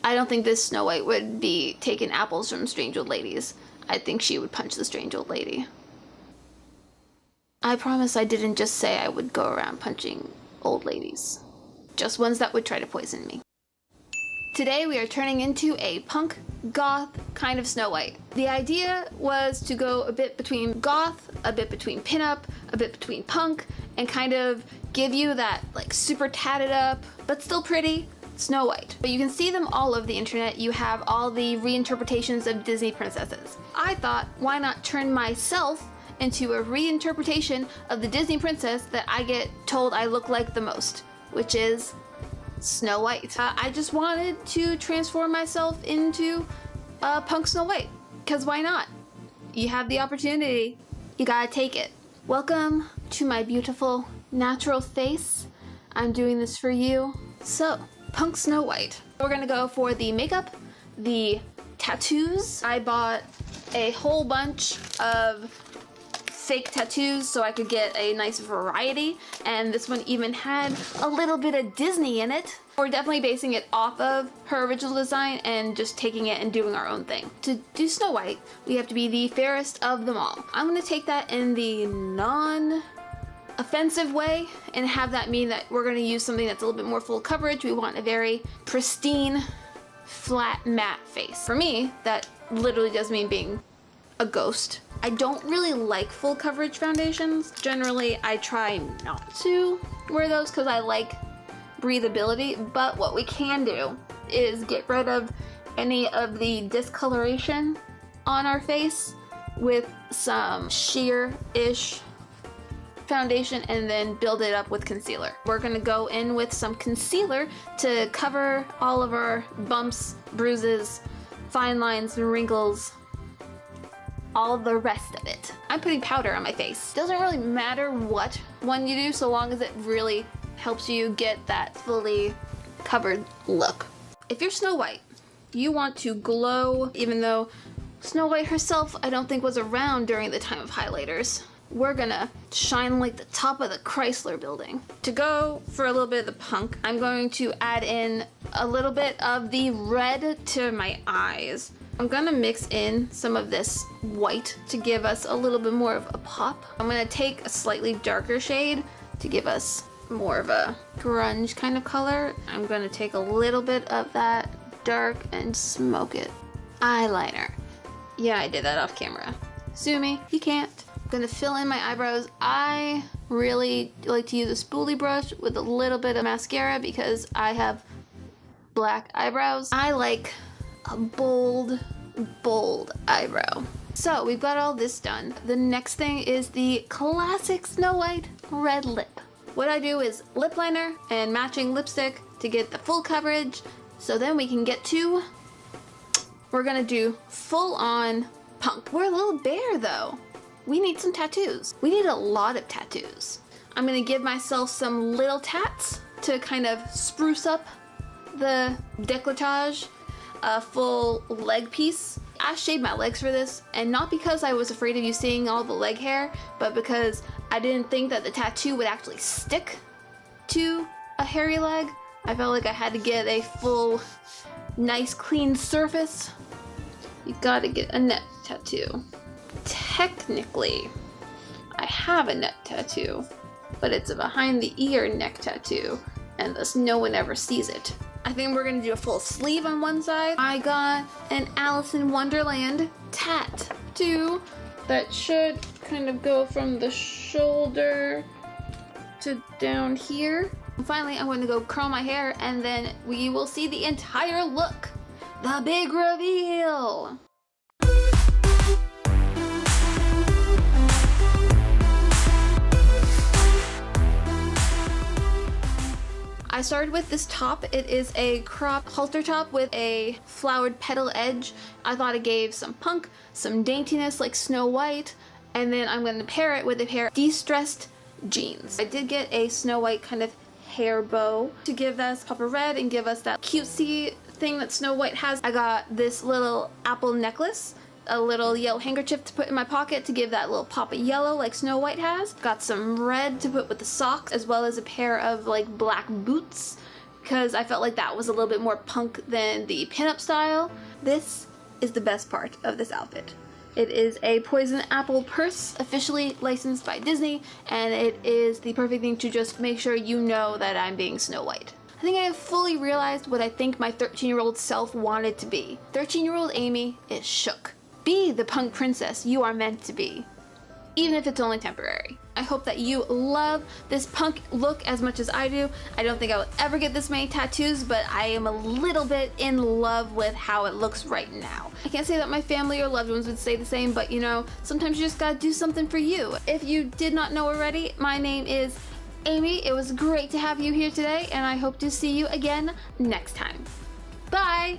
I don't think this Snow White would be taking apples from strange old ladies. I think she would punch the strange old lady. I promise I didn't just say I would go around punching old ladies. Just ones that would try to poison me. Today we are turning into a punk, goth kind of Snow White. The idea was to go a bit between goth, a bit between pinup, a bit between punk, and kind of give you that like super tatted up, but still pretty, Snow White. But you can see them all over the internet. You have all the reinterpretations of Disney princesses. I thought, why not turn myself into a reinterpretation of the Disney princess that I get told I look like the most, which is Snow White. I just wanted to transform myself into punk Snow White, because why not? You have the opportunity, you gotta take it. Welcome to my beautiful natural face. I'm doing this for you. So, punk Snow White. We're gonna go for the makeup, the tattoos. I bought a whole bunch of fake tattoos so I could get a nice variety, and this one even had a little bit of Disney in it. We're definitely basing it off of her original design and just taking it and doing our own thing. To do Snow White, we have to be the fairest of them all. I'm gonna take that in the non-offensive way and have that mean that we're gonna use something that's a little bit more full coverage. We want a very pristine, flat, matte face. For me, that literally does mean being a ghost. I don't really like full coverage foundations. Generally, I try not to wear those because I like breathability, but what we can do is get rid of any of the discoloration on our face with some sheer-ish foundation and then build it up with concealer. We're gonna go in with some concealer to cover all of our bumps, bruises, fine lines, and wrinkles, all the rest of it. I'm putting powder on my face. Doesn't really matter what one you do so long as it really helps you get that fully covered look. If you're Snow White, you want to glow, even though Snow White herself I don't think was around during the time of highlighters. We're gonna shine like the top of the Chrysler building. To go for a little bit of the punk, I'm going to add in a little bit of the red to my eyes. I'm gonna mix in some of this white to give us a little bit more of a pop. I'm gonna take a slightly darker shade to give us more of a grunge kind of color. I'm gonna take a little bit of that dark and smoke it. Eyeliner. Yeah, I did that off camera. Sue me, you can't. I'm gonna fill in my eyebrows. I really like to use a spoolie brush with a little bit of mascara because I have black eyebrows. I like a bold eyebrow. So we've got all this done. The next thing is the classic Snow White red lip. What I do is lip liner and matching lipstick to get the full coverage. So then we can get to, we're gonna do full on punk. We're a little bare though. We need some tattoos. We need a lot of tattoos. I'm gonna give myself some little tats to kind of spruce up the décolletage. A full leg piece. I shaved my legs for this, and not because I was afraid of you seeing all the leg hair, but because I didn't think that the tattoo would actually stick to a hairy leg. I felt like I had to get a full, nice, clean surface. You gotta get a neck tattoo. Technically, I have a neck tattoo, but it's a behind the ear neck tattoo, and thus no one ever sees it. I think we're gonna do a full sleeve on one side. I got an Alice in Wonderland tattoo that should kind of go from the shoulder to down here. And finally, I'm going to go curl my hair and then we will see the entire look. The big reveal. I started with this top. It is a crop halter top with a flowered petal edge. I thought it gave some punk, some daintiness like Snow White, and then I'm going to pair it with a pair of de-stressed jeans. I did get a Snow White kind of hair bow to give us pop of red and give us that cutesy thing that Snow White has. I got this little apple necklace, a little yellow handkerchief to put in my pocket to give that little pop of yellow like Snow White has. Got some red to put with the socks, as well as a pair of like black boots, because I felt like that was a little bit more punk than the pinup style. This is the best part of this outfit. It is a poison apple purse, officially licensed by Disney, and it is the perfect thing to just make sure you know that I'm being Snow White. I think I have fully realized what I think my 13-year-old self wanted to be. 13-year-old Amy is shook. Be the punk princess you are meant to be, even if it's only temporary. I hope that you love this punk look as much as I do. I don't think I will ever get this many tattoos, but I am a little bit in love with how it looks right now. I can't say that my family or loved ones would say the same, but you know, sometimes you just gotta do something for you. If you did not know already, my name is Amy. It was great to have you here today, and I hope to see you again next time. Bye!